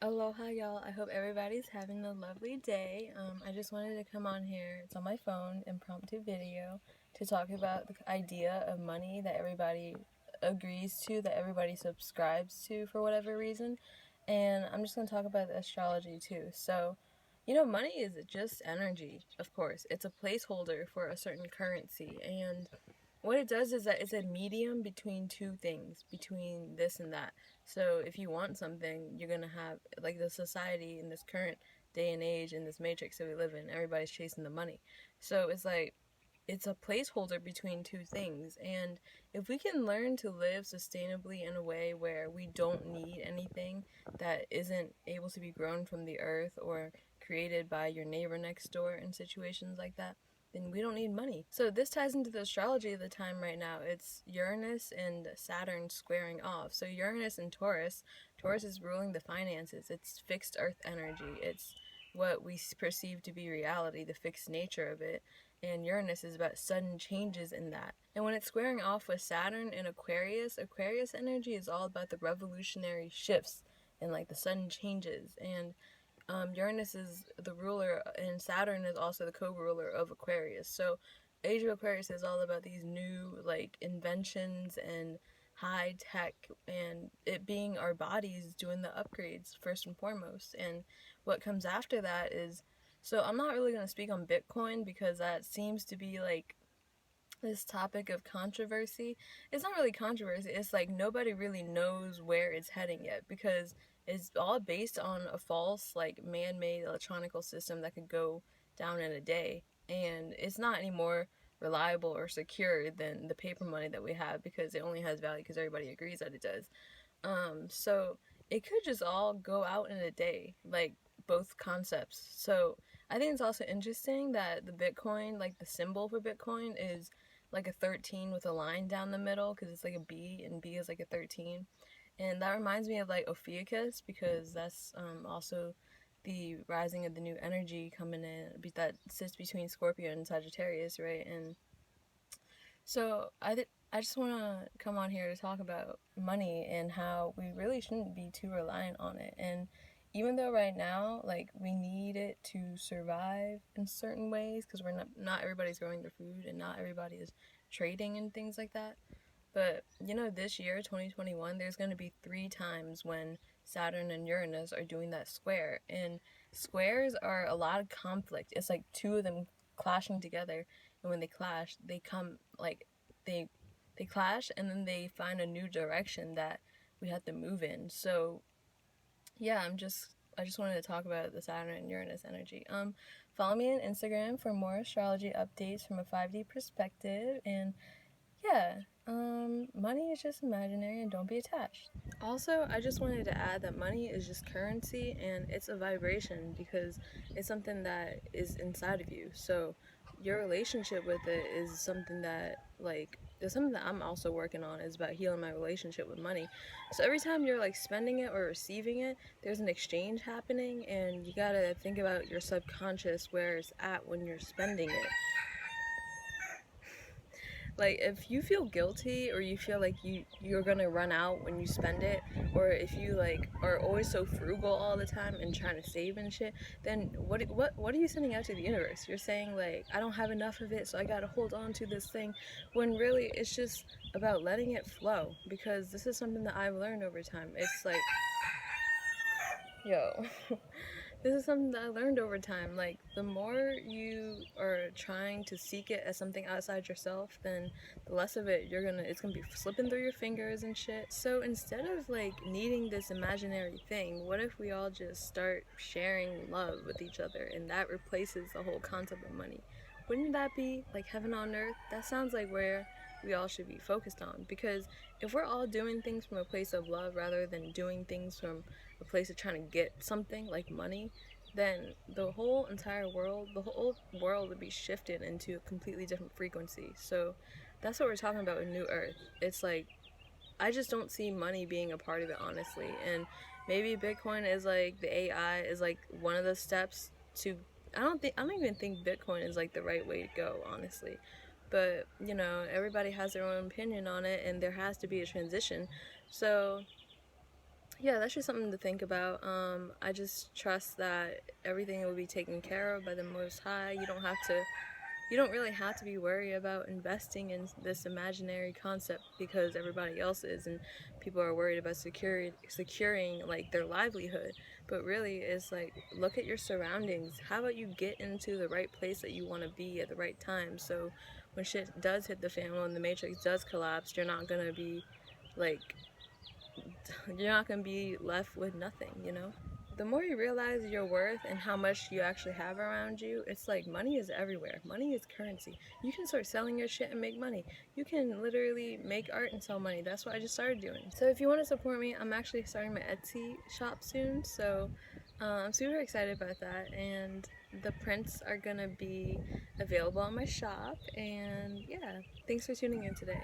Aloha, y'all. I hope everybody's having a lovely day. I just wanted to come on here. It's on my phone, impromptu video, to talk about the idea of money that everybody agrees to, that everybody subscribes to for whatever reason. And I'm just going to talk about astrology too. So, money is just energy, of course. It's a placeholder for a certain currency. And what it does is that it's a medium between two things, between this and that. So if you want something, you're gonna have, like, the society in this current day and age, in this matrix that we live in, everybody's chasing the money. So it's like it's a placeholder between two things. And if we can learn to live sustainably in a way where we don't need anything that isn't able to be grown from the earth or created by your neighbor next door in situations like that, then we don't need money. So this ties into the astrology of the time right now. It's Uranus and Saturn squaring off. So Uranus and Taurus, Taurus is ruling the finances. It's fixed earth energy. It's what we perceive to be reality, the fixed nature of it. And Uranus is about sudden changes in that. And when it's squaring off with Saturn in Aquarius, Aquarius energy is all about the revolutionary shifts and like the sudden changes. And Uranus is the ruler, and Saturn is also the co-ruler of Aquarius. So, Age of Aquarius is all about these new like inventions and high tech, and it being our bodies doing the upgrades first and foremost. And what comes after that is, so I'm not really going to speak on Bitcoin because that seems to be like this topic of controversy. It's not really controversy, it's like nobody really knows where it's heading yet, because it's all based on a false, like, man-made electronical system that could go down in a day, and it's not any more reliable or secure than the paper money that we have, because it only has value because everybody agrees that it does. So it could just all go out in a day, like both concepts. So I think it's also interesting that the Bitcoin, like the symbol for Bitcoin, is like a 13 with a line down the middle, because it's like a B and B is like a 13. And that reminds me of like Ophiuchus, because that's also the rising of the new energy coming in that sits between Scorpio and Sagittarius, right? And so I just want to come on here to talk about money and how we really shouldn't be too reliant on it. And even though right now, like, we need it to survive in certain ways, because we're not everybody's growing their food and not everybody is trading and things like that. But this year, 2021, there's going to be 3 times when Saturn and Uranus are doing that square, and squares are a lot of conflict. It's like two of them clashing together, and when they clash, they come like they they clash, and then they find a new direction that we have to move in. So yeah, I just wanted to talk about the Saturn and Uranus energy. Follow me on Instagram for more astrology updates from a 5D perspective, and yeah, money is just imaginary and don't be attached. Also, I just wanted to add that money is just currency and it's a vibration, because it's something that is inside of you. So your relationship with it is something that, like, there's something that I'm also working on, is about healing my relationship with money. So every time you're like spending it or receiving it, there's an exchange happening, and you gotta think about your subconscious, where it's at when you're spending it. Like, if you feel guilty, or you feel like you're gonna run out when you spend it, or if you like are always so frugal all the time and trying to save and shit, then what are you sending out to the universe? You're saying, like, I don't have enough of it, so I gotta hold on to this thing, when really it's just about letting it flow. Because this is something that I've learned over time. It's like, yo, this is something that I learned over time. Like, the more you are trying to seek it as something outside yourself, then the less of it it's gonna be slipping through your fingers and shit. So instead of like needing this imaginary thing, what if we all just start sharing love with each other, and that replaces the whole concept of money? Wouldn't that be like heaven on earth? That sounds like where we all should be focused on. Because if we're all doing things from a place of love rather than doing things from a place of trying to get something like money, then the whole world would be shifted into a completely different frequency. So that's what we're talking about with New Earth. It's like, I just don't see money being a part of it, honestly. And maybe Bitcoin is like, the AI is like one of the steps to. I don't even think Bitcoin is like the right way to go, honestly. But everybody has their own opinion on it, and there has to be a transition. So yeah, that's just something to think about. I just trust that everything will be taken care of by the Most High. You don't really have to be worried about investing in this imaginary concept because everybody else is, and people are worried about securing like their livelihood. But really, it's like, look at your surroundings. How about you get into the right place that you want to be at the right time? So when shit does hit the fan, when the matrix does collapse, you're not gonna be like you're not gonna be left with nothing, you know? The more you realize your worth and how much you actually have around you, it's like money is everywhere. Money is currency. You can start selling your shit and make money. You can literally make art and sell money. That's what I just started doing. So if you want to support me, I'm actually starting my Etsy shop soon. So I'm super excited about that. And the prints are gonna be available on my shop. And yeah, thanks for tuning in today.